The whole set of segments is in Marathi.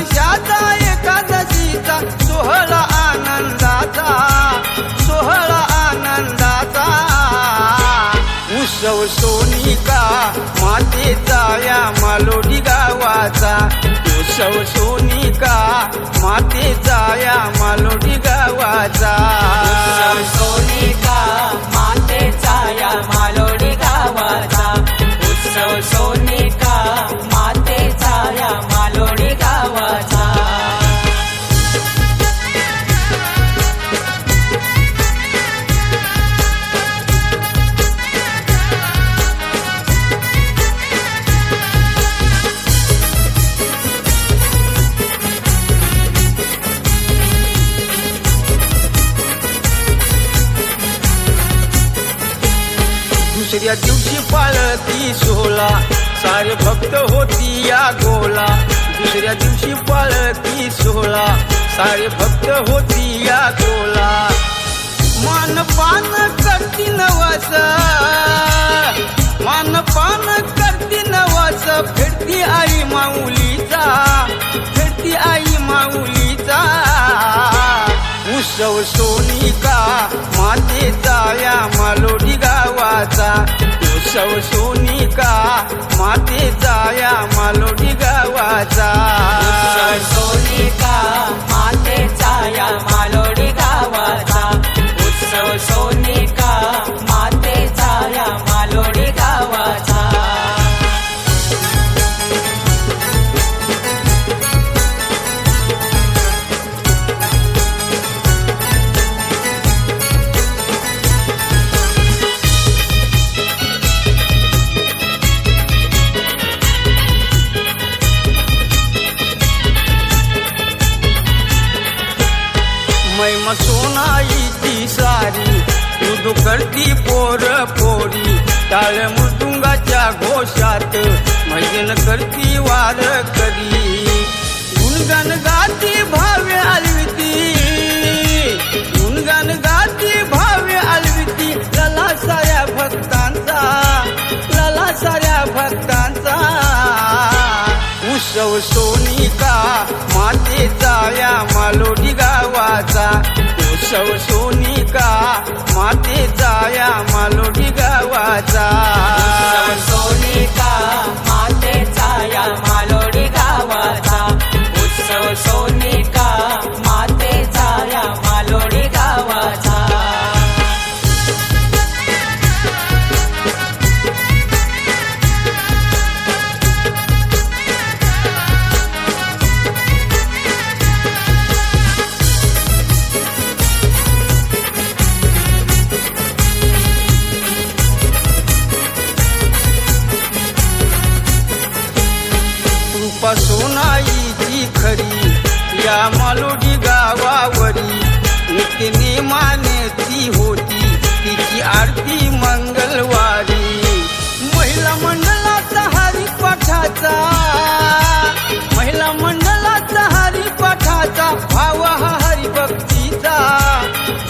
वर्षाचा एकादशीचा सोहळा आनंदाचा, सोहळा आनंदाचा। उत्सव सोनिका मातेचा या मालोडी गावाचा, उत्सव सोनिका मातेचा या मालोडी गावाचा। उत्सव सोनिका मातेचा या मालोडी गावाचा, उत्सव सोनिका मातेचा या मालोडी गावाचा। दुसऱ्या दिवशी पाळती सोहळा, सारे भक्त होती या गोला। दुसऱ्या दिवशी पाळती सोहळा, सारे भक्त होती या गोला। मानपान करती नवस, मानपान करती नवस, फिरती आई माऊलीचा, फिरती आई माऊलीचा। उत्सव सोनिका मातेचा या मालोडी गावाचा, उत्सव सोनिका मातेचा या मालोडी गावाचा। उत्सव सोनिका मातेचा या मालोडी गावाचा, उत्सव सोनिका मातेचा या मालोडी गावाचा। महिमा सोनाईची सारी, दूध करती पोर पोरी। टाळ मृदुंगाच्या घोषात भजन करती वार करी। गुणगान गाती भावे आलविती, गुणगान गाती भावे आलविती। लला साऱ्या भक्तांचा, लला साऱ्या भक्तांचा। उत्सव सोनिका मातेचा या मालोडी गावाचा, उत्सव सोनिका मातेचा या मालोडी गावाचा। उत्सव सोनिका मातेचा या मालोडी गावाचा, उत्सव सोनिका मातेचा या मालोडी गावाचा। कृपा सोनाईची खरी या मालोडी गावावरी। नित्य नेमाने ती होती तिची आरती मंगळवारी। महिला मंडळाचा हरिपाठाचा, महिला मंडळाचा हरिपाठाचा। भाव हा हरिभक्तीचा,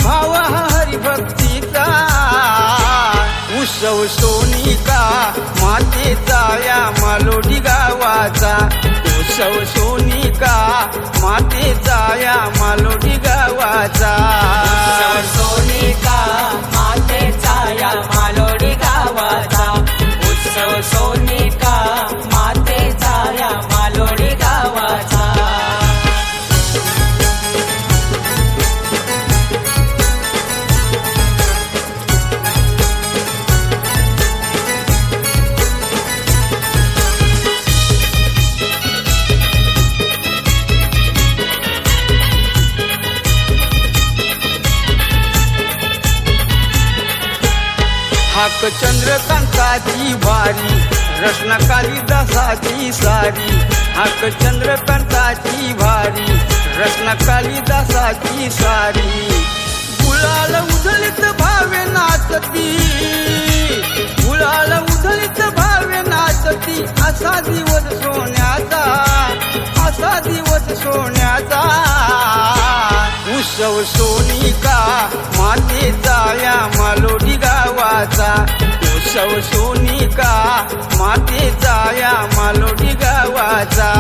भाव हा हरिभक्तीचा। उत्सव सोनिका मातेचा या मालोडी गावाचा, उत्सव सोनिका मातेचा या मालोडी गावाचा। उत्सव सोनिका मातेचा या मालोडी गावाचा, उत्सव सोनिका मातेचा या मालोडी गावाचा। हाक चंद्रकांताची भारी, रचना कालिदासाची सारी। हाक चंद्रकांताची भारी, रचना कालिदासाची सारी। गुलाल उधळीत भावे नाचती, गुलाल उधळीत भावे नाचती। असा दिवस सोन्याचा, असा दिवस सोन्याचा। उत्सव सोनिका मातेचा या मालोडी गावाचा, उत्सव सोनिका मातेचा या मालोडी गावाचा।